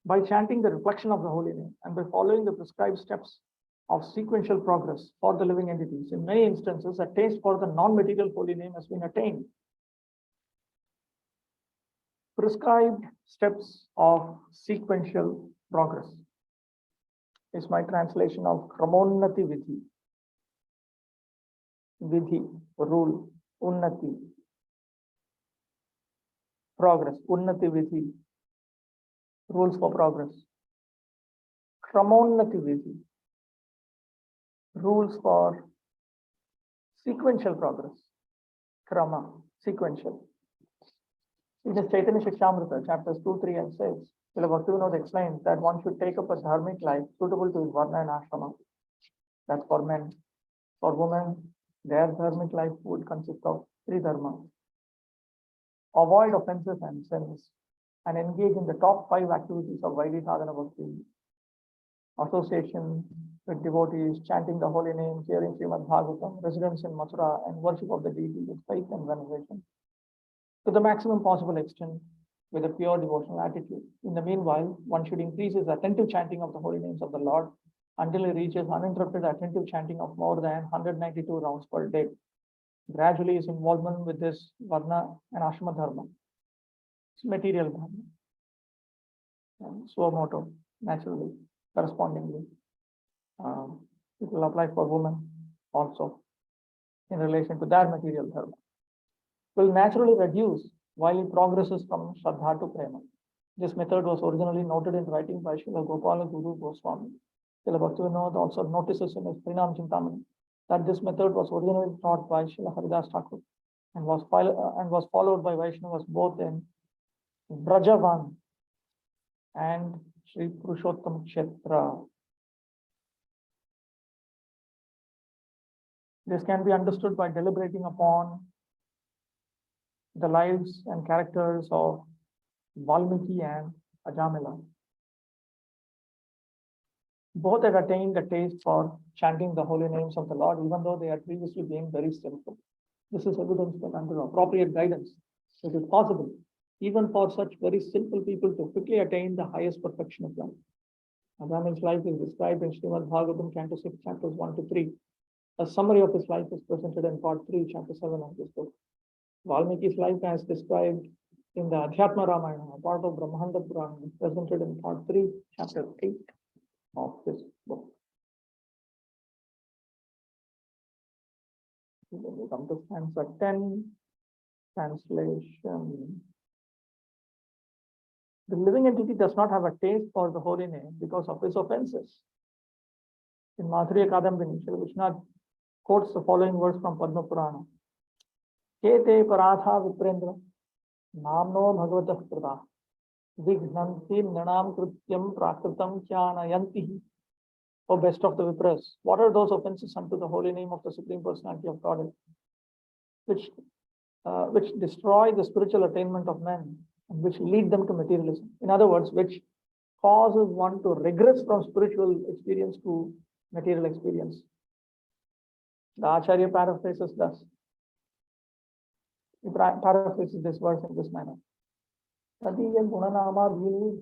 By chanting the reflection of the holy name and by following the prescribed steps of sequential progress for the living entities, in many instances, a taste for the non-material holy name has been attained. Prescribed steps of sequential progress is my translation of Kramonnati Vidhi. Vidhi, rule, Unnati, progress, Unnati Vidhi, rules for progress. Kramonnati Vidhi, rules for sequential progress. Krama, sequential. In the Chaitanya Shikshamrita, chapters 2, 3, and 6, Srila Bhaktivinoda explains that one should take up a dharmic life suitable to his varna and ashrama. That's for men. For women, their dharmic life would consist of 3 dharmas. Avoid offenses and sins, and engage in the top 5 activities of Vaidhi Sadhana Bhakti. Association with devotees, chanting the holy name, hearing Srimad Bhagavatam, residence in Mathura, and worship of the deity with faith and veneration, to the maximum possible extent with a pure devotional attitude. In the meanwhile, one should increase his attentive chanting of the holy names of the Lord until he reaches uninterrupted attentive chanting of more than 192 rounds per day. gradually his involvement with this Varna and Ashrama Dharma. It's material Dharma. And Swamoto, naturally, correspondingly. It will apply for women also in relation to their material Dharma. Will naturally reduce while it progresses from Shraddha to Prema. This method was originally noted in writing by Srila Gopala Guru Goswami. Srila Bhaktivinoda also notices in his Prinam Chintamani that this method was originally taught by Srila Haridas Thakur and was followed by Vaishnavas both in Brajavan and Sri Purushottam Kshetra. This can be understood by deliberating upon the lives and characters of Valmiki and Ajamila. Both had attained a taste for chanting the holy names of the Lord, even though they had previously been very simple. This is evidence that under appropriate guidance, it is possible, even for such very simple people, to quickly attain the highest perfection of life. Ajamil's life is described in Srimad Bhagavatam, Canto 6, chapters 1 to 3. A summary of his life is presented in part 3, chapter 7 of this book. Valmiki's life, as described in the Adhyatma Ramayana, a part of Brahmanda Purana, is presented in part 3, chapter 8 of this book. When we come to stanza 10, translation. The living entity does not have a taste for the holy name because of his offenses. In Madhurya Kadambini, Sri Vishnath quotes the following verse from Padma Purana. Kete paratha viprendra namno bhagavatah prada vignanti nanam krityam prakritam kyanayanti. O best of the Vipras, what are those offenses unto the holy name of the Supreme Personality of Godhead, which destroy the spiritual attainment of men and which lead them to materialism? In other words, which causes one to regress from spiritual experience to material experience. The Acharya paraphrases thus. He paraphrases this verse in this manner. Tadiya gunanama bhini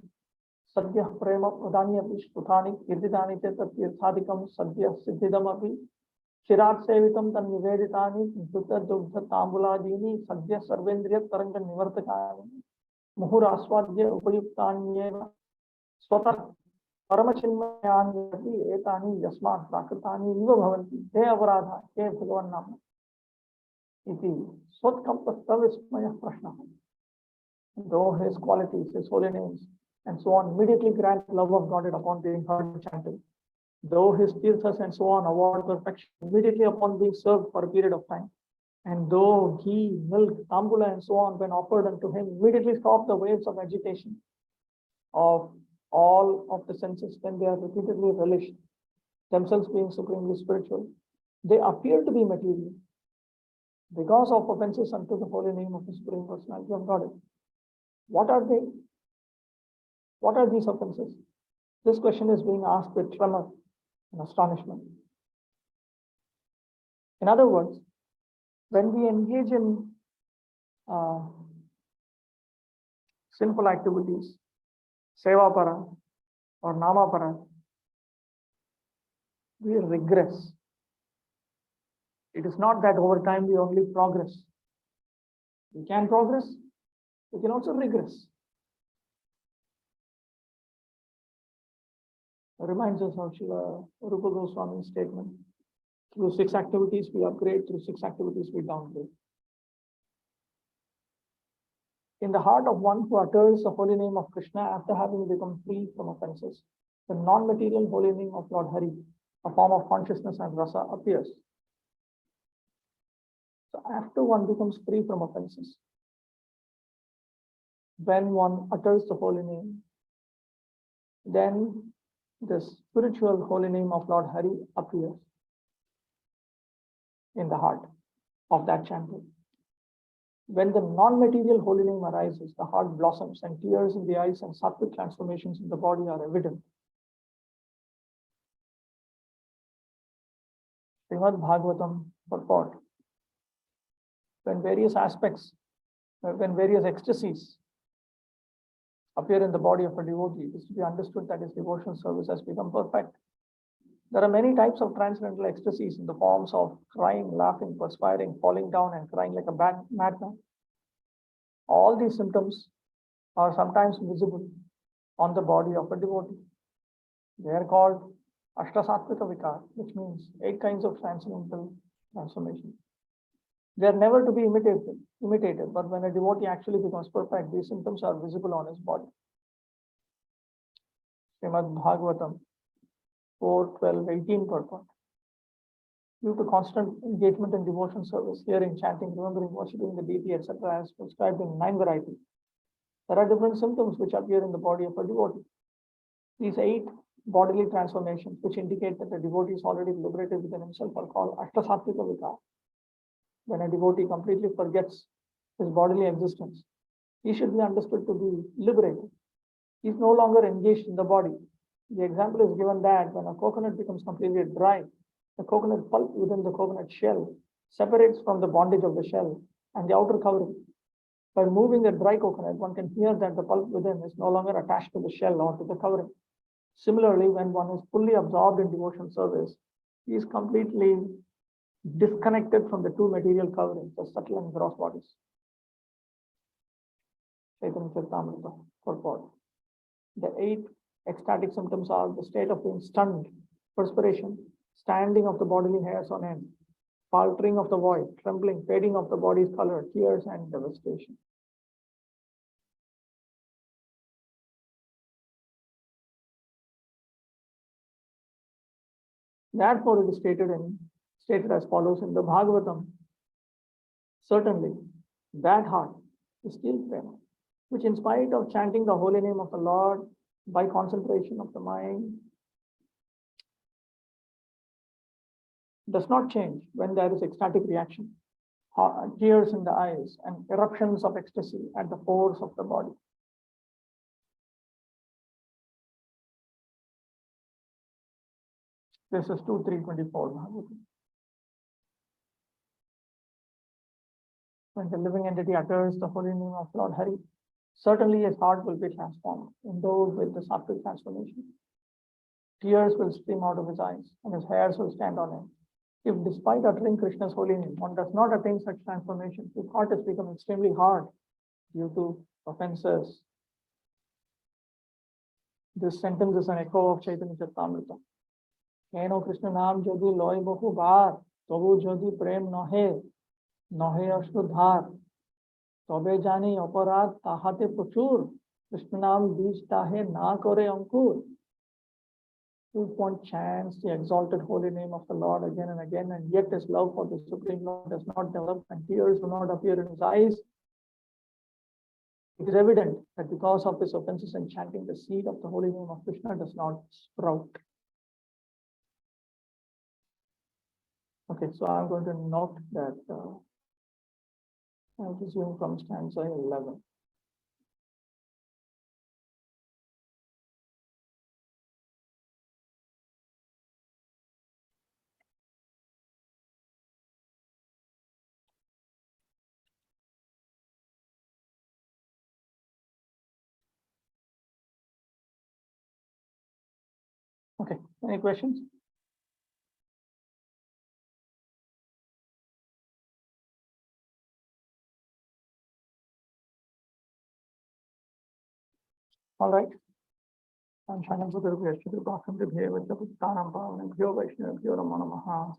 sadhyah prema pradani api shtutani kirtitani te tatirthadikam sadhyah siddhidam api shirat sevitam tan niveditani dutta dugdha tambuladini sadhyah sarvendriya taranga nivartakani muhur aswadya upayuktanyeva swatah paramachinmayani etani yasmat prakritani iva bhavanti te avaradha te bhagavan nama iti swatkampastavismaya prashna. Though his qualities, his holy names, and so on immediately grant love of Godhead upon being heard chanted, though his tirthas and so on award perfection immediately upon being served for a period of time, and though ghee, milk, tambula, and so on, when offered unto him, immediately stop the waves of agitation of all of the senses when they are repeatedly relished, themselves being supremely spiritual, they appear to be material because of offenses unto the holy name of the Supreme Personality of Godhead. What are they? What are these offenses? This question is being asked with tremor and astonishment. In other words, when we engage in sinful activities, seva para or nama para, we regress. It is not that over time we only progress. We can progress, we can also regress. It reminds us of Srila Rupa Goswami's statement. Through 6 activities we upgrade, through 6 activities we downgrade. In the heart of one who utters the holy name of Krishna after having become free from offenses, the non-material holy name of Lord Hari, a form of consciousness and rasa, appears. So after one becomes free from offenses, when one utters the holy name, then the spiritual holy name of Lord Hari appears in the heart of that chanter. When the non-material holy name arises, the heart blossoms and tears in the eyes and sattvic transformations in the body are evident. Srimad Bhagavatam purport. When various aspects, when various ecstasies appear in the body of a devotee, it is to be understood that his devotional service has become perfect. There are many types of transcendental ecstasies in the forms of crying, laughing, perspiring, falling down and crying like a madman. All these symptoms are sometimes visible on the body of a devotee. They are called Ashtasattvika Vikar, which means 8 kinds of transcendental transformation. They are never to be imitated, but when a devotee actually becomes perfect, these symptoms are visible on his body. Srimad Bhagavatam 4:12-18 purport. Due to constant engagement in devotion service, hearing, chanting, remembering, worshipping the deity, etc., as prescribed in 9 varieties, there are different symptoms which appear in the body of a devotee. These 8 bodily transformations, which indicate that the devotee is already liberated within himself, are called Ashtasattvika Vikar. When a devotee completely forgets his bodily existence, he should be understood to be liberated. He is no longer engaged in the body. The example is given that when a coconut becomes completely dry, the coconut pulp within the coconut shell separates from the bondage of the shell and the outer covering. By moving a dry coconut, one can hear that the pulp within is no longer attached to the shell or to the covering. Similarly, when one is fully absorbed in devotion service, he is completely disconnected from the 2 material coverings, the subtle and gross bodies. Chaitanya purport. The 8 ecstatic symptoms are the state of being stunned, perspiration, standing of the bodily hairs on end, faltering of the voice, trembling, fading of the body's color, tears, and devastation. Therefore, it is stated as follows in the Bhagavatam. Certainly, that heart is still prema, which in spite of chanting the holy name of the Lord by concentration of the mind, does not change when there is ecstatic reaction, tears in the eyes, and eruptions of ecstasy at the pores of the body. This is 2.3.24. When the living entity utters the holy name of Lord Hari, certainly his heart will be transformed, endowed with the sattvic transformation. Tears will stream out of his eyes, and his hairs will stand on end. If despite uttering Krishna's holy name, one does not attain such transformation, his heart has become extremely hard due to offenses. This sentence is an echo of Chaitanya Charitamrita. Keno Krishna naam jodi loy bahu bar, tobu jodi prem nohe ashudhar, tobe jani aparad tahate puchur, Krishna naam bij tahe na kore ankur. One chants the exalted holy name of the Lord again and again, and yet his love for the Supreme Lord does not develop and tears do not appear in his eyes. It is evident that because of his offenses in chanting, the seed of the holy name of Krishna does not sprout. Okay, so I'm going to note that I'll resume from stanza 11. Okay, any questions? All right. I'm Shanam Buddha Vyashya Bhakam Vibhye Vajaputtanam Pavanabhyo Vaishnavabhyo Namo Namaha.